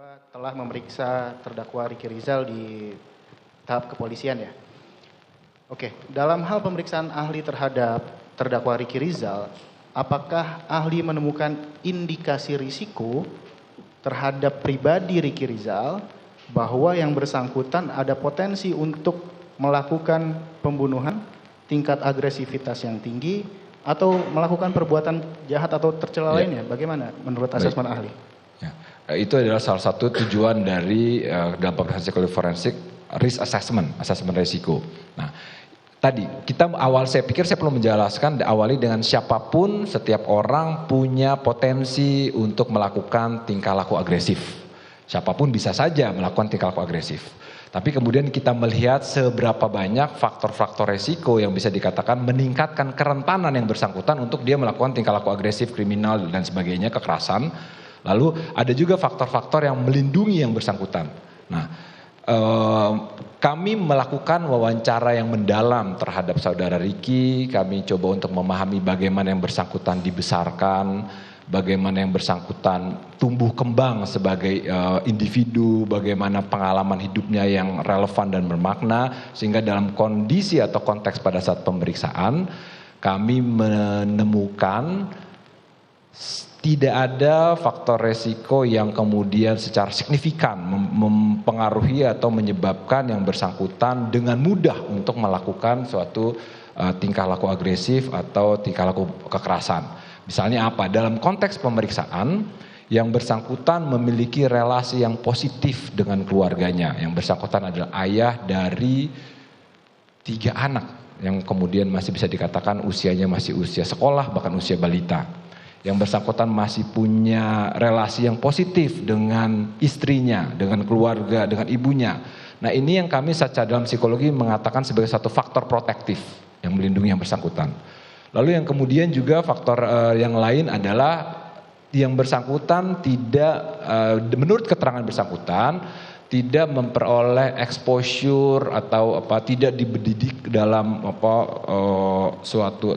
bahwa telah memeriksa terdakwa Ricky Rizal di tahap kepolisian ya. Oke, dalam hal pemeriksaan ahli terhadap terdakwa Ricky Rizal, apakah ahli menemukan indikasi risiko terhadap pribadi Ricky Rizal bahwa yang bersangkutan ada potensi untuk melakukan pembunuhan, tingkat agresivitas yang tinggi, atau melakukan perbuatan jahat atau tercela lainnya? Bagaimana menurut asesmen ahli? Ya. Itu adalah salah satu tujuan dari dalam pemeriksaan psikologi forensik, risk assessment, asesmen risiko. Nah, tadi saya pikir saya perlu menjelaskan awali dengan siapapun, setiap orang punya potensi untuk melakukan tingkah laku agresif. Siapapun bisa saja melakukan tingkah laku agresif. Tapi kemudian kita melihat seberapa banyak faktor-faktor resiko yang bisa dikatakan meningkatkan kerentanan yang bersangkutan untuk dia melakukan tingkah laku agresif, kriminal dan sebagainya, kekerasan. Lalu ada juga faktor-faktor yang melindungi yang bersangkutan. Nah, kami melakukan wawancara yang mendalam terhadap saudara Ricky. Kami coba untuk memahami bagaimana yang bersangkutan dibesarkan, bagaimana yang bersangkutan tumbuh kembang sebagai individu, bagaimana pengalaman hidupnya yang relevan dan bermakna, sehingga dalam kondisi atau konteks pada saat pemeriksaan kami menemukan tidak ada faktor resiko yang kemudian secara signifikan mempengaruhi atau menyebabkan yang bersangkutan dengan mudah untuk melakukan suatu tingkah laku agresif atau tingkah laku kekerasan. Misalnya apa? Dalam konteks pemeriksaan, yang bersangkutan memiliki relasi yang positif dengan keluarganya. Yang bersangkutan adalah ayah dari 3 anak yang kemudian masih bisa dikatakan usianya masih usia sekolah, bahkan usia balita. Yang bersangkutan masih punya relasi yang positif dengan istrinya, dengan keluarga, dengan ibunya. Nah, ini yang kami secara dalam psikologi mengatakan sebagai satu faktor protektif yang melindungi yang bersangkutan. Lalu yang kemudian juga faktor yang lain adalah yang bersangkutan tidak, menurut keterangan bersangkutan, tidak memperoleh exposure atau tidak dididik dalam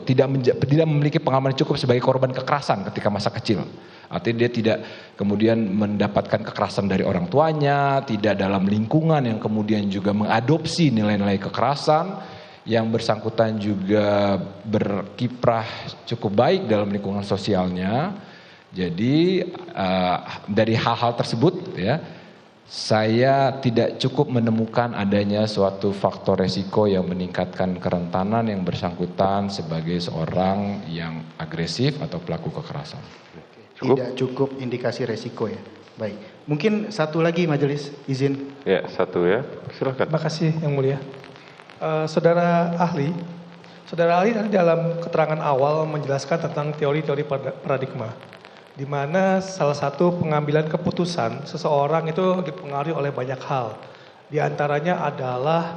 tidak memiliki pengalaman cukup sebagai korban kekerasan ketika masa kecil. Artinya dia tidak kemudian mendapatkan kekerasan dari orang tuanya, tidak dalam lingkungan yang kemudian juga mengadopsi nilai-nilai kekerasan. Yang bersangkutan juga berkiprah cukup baik dalam lingkungan sosialnya. Jadi dari hal-hal tersebut ya, saya tidak cukup menemukan adanya suatu faktor resiko yang meningkatkan kerentanan yang bersangkutan sebagai seorang yang agresif atau pelaku kekerasan. Tidak cukup indikasi resiko ya. Baik, mungkin satu lagi majelis izin. Ya, satu ya, silakan. Terima kasih yang mulia. Saudara ahli tadi dalam keterangan awal menjelaskan tentang teori-teori paradigma, di mana salah satu pengambilan keputusan seseorang itu dipengaruhi oleh banyak hal. Di antaranya adalah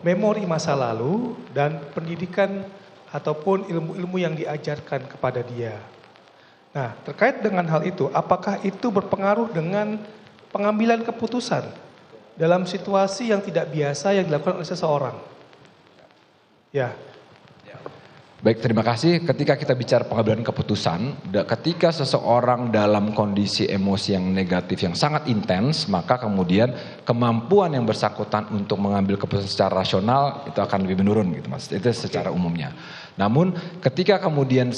memori masa lalu dan pendidikan ataupun ilmu-ilmu yang diajarkan kepada dia. Nah, terkait dengan hal itu, apakah itu berpengaruh dengan pengambilan keputusan dalam situasi yang tidak biasa yang dilakukan oleh seseorang? Ya. Baik, terima kasih. Ketika kita bicara pengambilan keputusan, ketika seseorang dalam kondisi emosi yang negatif yang sangat intens, maka kemudian kemampuan yang bersangkutan untuk mengambil keputusan secara rasional itu akan lebih menurun gitu Mas. Itu secara umumnya. Namun ketika kemudian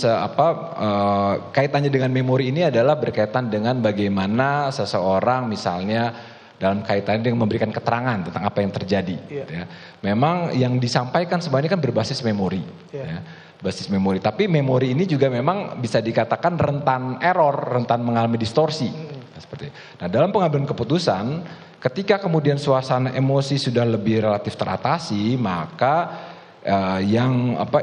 kaitannya dengan memori ini adalah berkaitan dengan bagaimana seseorang misalnya dalam kaitannya dengan memberikan keterangan tentang apa yang terjadi. Gitu ya. Memang yang disampaikan sebenarnya kan berbasis memori. Ya, basis memori. Tapi memori ini juga memang bisa dikatakan rentan error, rentan mengalami distorsi. Seperti itu. Nah, dalam pengambilan keputusan, ketika kemudian suasana emosi sudah lebih relatif teratasi, maka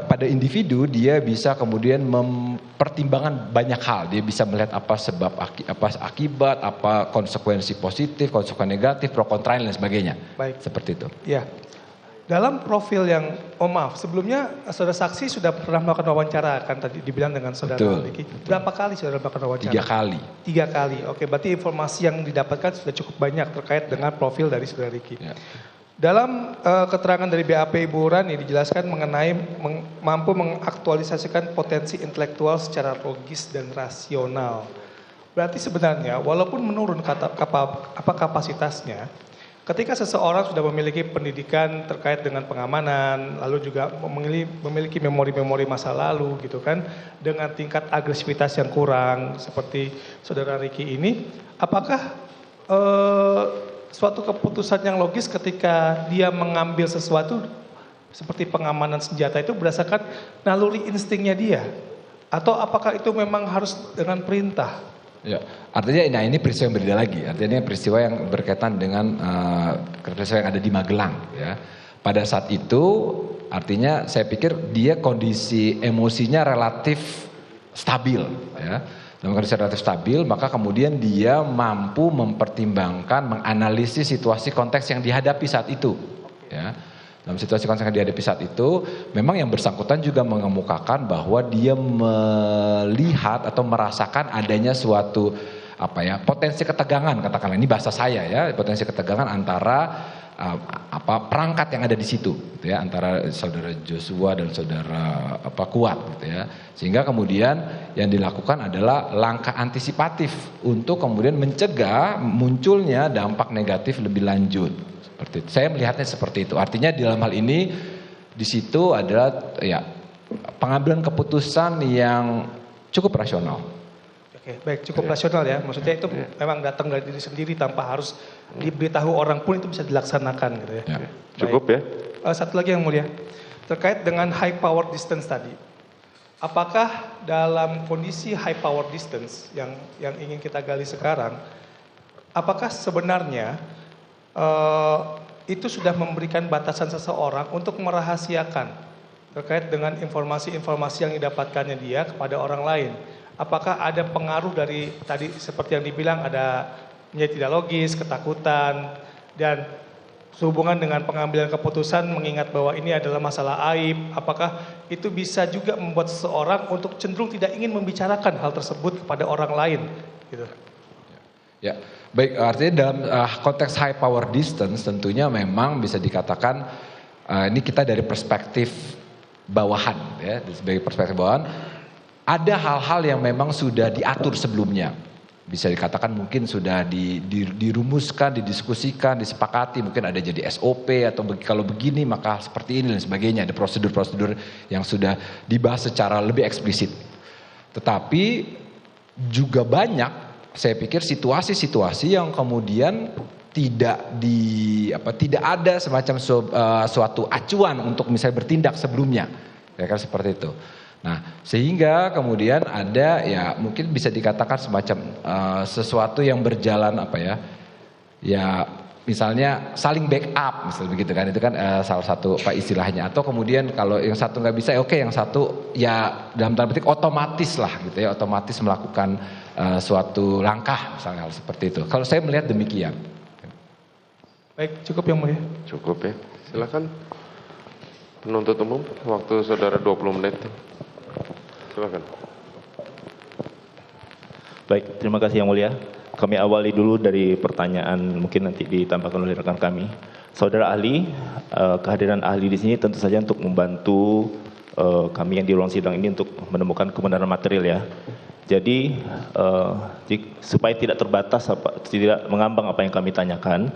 pada individu dia bisa kemudian mempertimbangkan banyak hal. Dia bisa melihat apa sebab, apa akibat, apa konsekuensi positif, konsekuensi negatif, pro kontra dan sebagainya. Baik. Seperti itu. Ya. Dalam profil yang, sebelumnya saudara saksi sudah pernah melakukan wawancara kan tadi dibilang dengan saudara Ricky. Berapa kali saudara melakukan wawancara? 3 kali. 3 kali. Oke, berarti informasi yang didapatkan sudah cukup banyak terkait dengan profil dari saudara Ricky. Ya. Dalam keterangan dari BAP Ibu Rani dijelaskan mengenai mampu mengaktualisasikan potensi intelektual secara logis dan rasional. Berarti sebenarnya walaupun menurun kapasitasnya, ketika seseorang sudah memiliki pendidikan terkait dengan pengamanan, lalu juga memiliki memori-memori masa lalu gitu kan, dengan tingkat agresivitas yang kurang seperti saudara Ricky ini, apakah suatu keputusan yang logis ketika dia mengambil sesuatu seperti pengamanan senjata itu berdasarkan naluri instingnya dia? Atau apakah itu memang harus dengan perintah? Ya, artinya ini peristiwa yang berbeda lagi. Artinya ini peristiwa yang berkaitan dengan peristiwa yang ada di Magelang. Ya. Pada saat itu, artinya saya pikir dia kondisi emosinya relatif stabil. Ya. Dalam kondisi relatif stabil, maka kemudian dia mampu mempertimbangkan, menganalisis situasi konteks yang dihadapi saat itu. Ya. Dalam situasi konteks yang dihadapi saat itu, memang yang bersangkutan juga mengemukakan bahwa dia melihat atau merasakan adanya suatu potensi ketegangan, katakanlah ini bahasa saya ya, potensi ketegangan antara perangkat yang ada di situ, gitu ya, antara saudara Joshua dan saudara Kuat, gitu ya, sehingga kemudian yang dilakukan adalah langkah antisipatif untuk kemudian mencegah munculnya dampak negatif lebih lanjut. Seperti itu. Saya melihatnya seperti itu. Artinya di dalam hal ini di situ adalah ya pengambilan keputusan yang cukup rasional. Oke, baik, cukup rasional ya. Maksudnya itu memang datang dari diri sendiri tanpa harus diberitahu orang pun itu bisa dilaksanakan gitu ya. Cukup ya. Satu lagi yang mulia, terkait dengan high power distance tadi. Apakah dalam kondisi high power distance yang ingin kita gali sekarang, apakah sebenarnya itu sudah memberikan batasan seseorang untuk merahasiakan terkait dengan informasi-informasi yang didapatkannya dia kepada orang lain? Apakah ada pengaruh dari tadi seperti yang dibilang ada menjadi tidak logis, ketakutan, dan sehubungan dengan pengambilan keputusan mengingat bahwa ini adalah masalah aib, apakah itu bisa juga membuat seseorang untuk cenderung tidak ingin membicarakan hal tersebut kepada orang lain gitu? Ya, baik, artinya dalam konteks high power distance tentunya memang bisa dikatakan ini kita dari perspektif bawahan ya, sebagai perspektif bawahan ada hal-hal yang memang sudah diatur sebelumnya. Bisa dikatakan mungkin sudah dirumuskan, didiskusikan, disepakati, mungkin ada jadi SOP atau kalau begini maka seperti ini dan sebagainya. Ada prosedur-prosedur yang sudah dibahas secara lebih eksplisit. Tetapi juga banyak saya pikir situasi-situasi yang kemudian tidak ada semacam suatu acuan untuk misalnya bertindak sebelumnya. Kira-kira seperti itu. Nah, sehingga kemudian ada ya mungkin bisa dikatakan semacam sesuatu yang berjalan ya misalnya saling backup misalnya begitu kan, itu kan salah satu istilahnya, atau kemudian kalau yang satu nggak bisa oke, yang satu ya dalam tanda petik otomatis lah gitu ya, otomatis melakukan suatu langkah misalnya hal seperti itu. Kalau saya melihat demikian. Baik, cukup yang mulia. Cukup ya. Silakan penuntut umum, waktu saudara 20 menit. Silakan. Baik, terima kasih yang mulia. Kami awali dulu dari pertanyaan mungkin nanti ditambahkan oleh rekan kami. Saudara ahli, kehadiran ahli di sini tentu saja untuk membantu kami yang di ruang sidang ini untuk menemukan kebenaran material ya. Jadi supaya tidak terbatas, tidak mengambang apa yang kami tanyakan,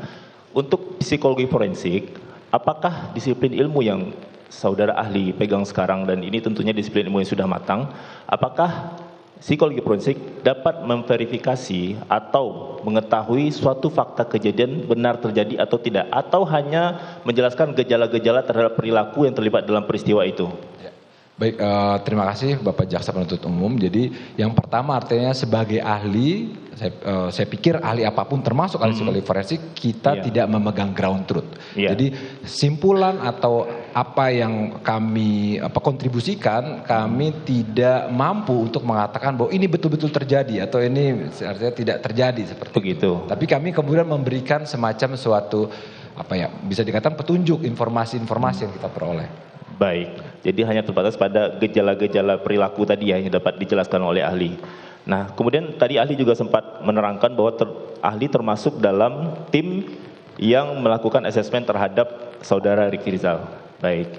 untuk psikologi forensik, apakah disiplin ilmu yang saudara ahli pegang sekarang, dan ini tentunya disiplin ilmu yang sudah matang, apakah psikologi forensik dapat memverifikasi atau mengetahui suatu fakta kejadian benar terjadi atau tidak, atau hanya menjelaskan gejala-gejala terhadap perilaku yang terlibat dalam peristiwa itu? Baik, terima kasih Bapak Jaksa Penuntut Umum. Jadi yang pertama artinya sebagai ahli, saya pikir ahli apapun termasuk ahli psikologi forensik, kita tidak memegang ground truth. Jadi simpulan atau apa yang kami kontribusikan, kami tidak mampu untuk mengatakan bahwa ini betul-betul terjadi atau ini artinya tidak terjadi seperti itu. Tapi kami kemudian memberikan semacam suatu bisa dikatakan petunjuk informasi-informasi yang kita peroleh. Baik, jadi hanya terbatas pada gejala-gejala perilaku tadi ya yang dapat dijelaskan oleh ahli. Nah, kemudian tadi ahli juga sempat menerangkan bahwa ahli termasuk dalam tim yang melakukan asesmen terhadap saudara Ricky Rizal. Baik,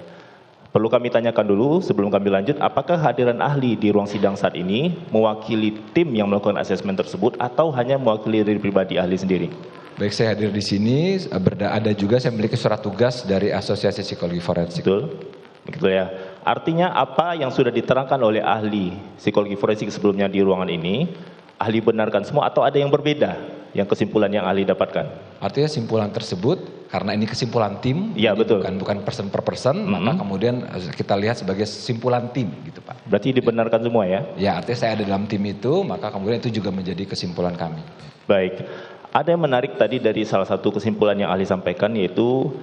perlu kami tanyakan dulu sebelum kami lanjut, apakah hadiran ahli di ruang sidang saat ini mewakili tim yang melakukan asesmen tersebut atau hanya mewakili diri pribadi ahli sendiri? Baik, saya hadir di sini, ada juga saya memiliki surat tugas dari Asosiasi Psikologi Forensik. Betul? Begitu ya. Artinya apa yang sudah diterangkan oleh ahli psikologi forensik sebelumnya di ruangan ini, ahli benarkan semua atau ada yang berbeda yang kesimpulan yang ahli dapatkan? Artinya simpulan tersebut, karena ini kesimpulan tim, Ya, betul. bukan person per person, maka kemudian kita lihat sebagai simpulan tim gitu Pak. Berarti dibenarkan semua ya? Ya, artinya saya ada dalam tim itu, maka kemudian itu juga menjadi kesimpulan kami. Baik. Ada yang menarik tadi dari salah satu kesimpulan yang ahli sampaikan, yaitu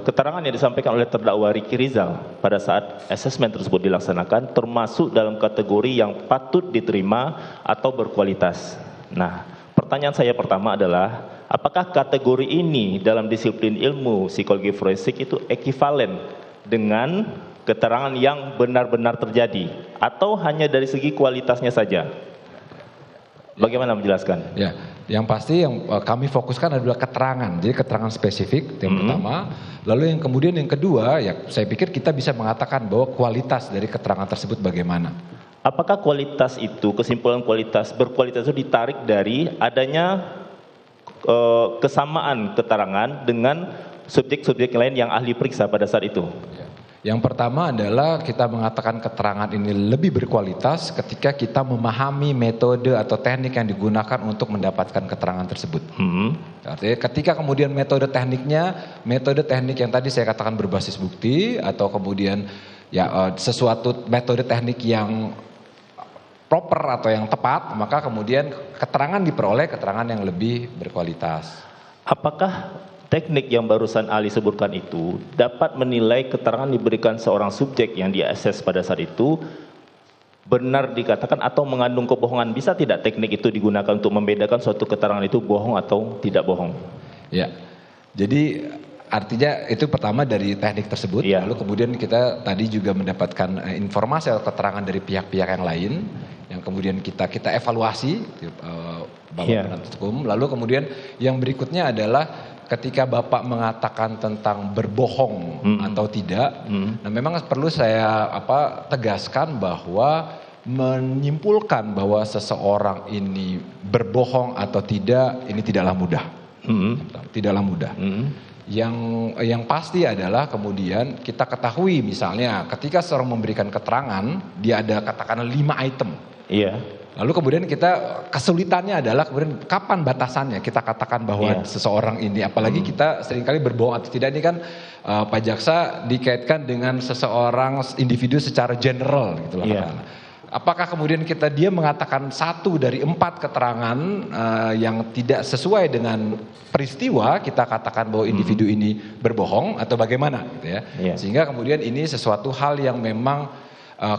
keterangan yang disampaikan oleh terdakwa Ricky Rizal pada saat asesmen tersebut dilaksanakan termasuk dalam kategori yang patut diterima atau berkualitas. Nah, pertanyaan saya pertama adalah, apakah kategori ini dalam disiplin ilmu psikologi forensik itu ekivalen dengan keterangan yang benar-benar terjadi atau hanya dari segi kualitasnya saja? Bagaimana menjelaskan? Ya, yang pasti yang kami fokuskan adalah keterangan. Jadi keterangan spesifik yang pertama. Lalu yang kemudian yang kedua, ya saya pikir kita bisa mengatakan bahwa kualitas dari keterangan tersebut bagaimana. Apakah kualitas itu, kesimpulan kualitas, berkualitas itu ditarik dari adanya kesamaan keterangan dengan subjek-subjek lain yang ahli periksa pada saat itu? Yang pertama adalah kita mengatakan keterangan ini lebih berkualitas ketika kita memahami metode atau teknik yang digunakan untuk mendapatkan keterangan tersebut. Artinya ketika kemudian metode teknik yang tadi saya katakan berbasis bukti atau kemudian ya sesuatu metode teknik yang proper atau yang tepat, maka kemudian keterangan diperoleh keterangan yang lebih berkualitas. Apakah teknik yang barusan ahli sebutkan itu dapat menilai keterangan diberikan seorang subjek yang diakses pada saat itu benar dikatakan atau mengandung kebohongan? Bisa tidak teknik itu digunakan untuk membedakan suatu keterangan itu bohong atau tidak bohong? Ya, jadi artinya itu pertama dari teknik tersebut, Ya. Lalu kemudian kita tadi juga mendapatkan informasi atau keterangan dari pihak-pihak yang lain yang kemudian kita evaluasi Bapak Ya. Penuntut Hukum. Lalu kemudian yang berikutnya adalah ketika Bapak mengatakan tentang berbohong atau tidak, nah memang perlu saya tegaskan bahwa menyimpulkan bahwa seseorang ini berbohong atau tidak ini tidaklah mudah, tidaklah mudah. Yang pasti adalah kemudian kita ketahui misalnya ketika seorang memberikan keterangan dia ada katakanlah 5 item. Iya. Lalu kemudian kita kesulitannya adalah kemudian kapan batasannya kita katakan bahwa seseorang ini, apalagi kita seringkali berbohong atau tidak, ini kan Pak Jaksa dikaitkan dengan seseorang individu secara general gitu loh. Apakah kemudian dia mengatakan 1 dari 4 keterangan yang tidak sesuai dengan peristiwa, kita katakan bahwa individu ini berbohong atau bagaimana gitu ya. Sehingga kemudian ini sesuatu hal yang memang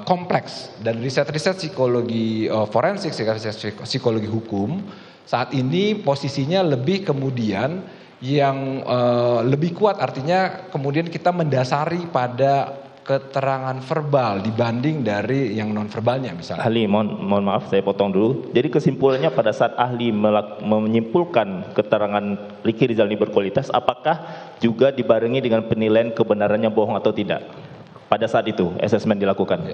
kompleks, dan riset-riset psikologi forensik, psikologi hukum saat ini posisinya lebih kemudian yang lebih kuat, artinya kemudian kita mendasari pada keterangan verbal dibanding dari yang non verbalnya misalnya. Ahli, mohon maaf saya potong dulu. Jadi kesimpulannya pada saat ahli menyimpulkan keterangan Ricky Rizal ini berkualitas, apakah juga dibarengi dengan penilaian kebenarannya bohong atau tidak? Pada saat itu asesmen dilakukan.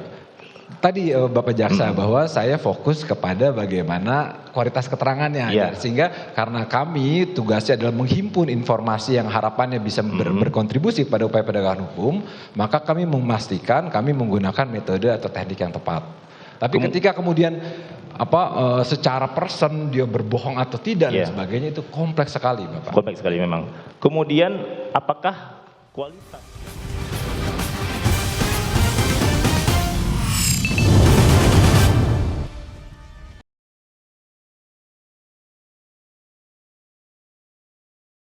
Tadi Bapak Jaksa bahwa saya fokus kepada bagaimana kualitas keterangannya, sehingga karena kami tugasnya adalah menghimpun informasi yang harapannya bisa berkontribusi pada upaya penegakan hukum, maka kami memastikan kami menggunakan metode atau teknik yang tepat. Tapi ketika kemudian secara person dia berbohong atau tidak dan sebagainya, itu kompleks sekali Bapak. Kompleks sekali memang. Kemudian apakah kualitas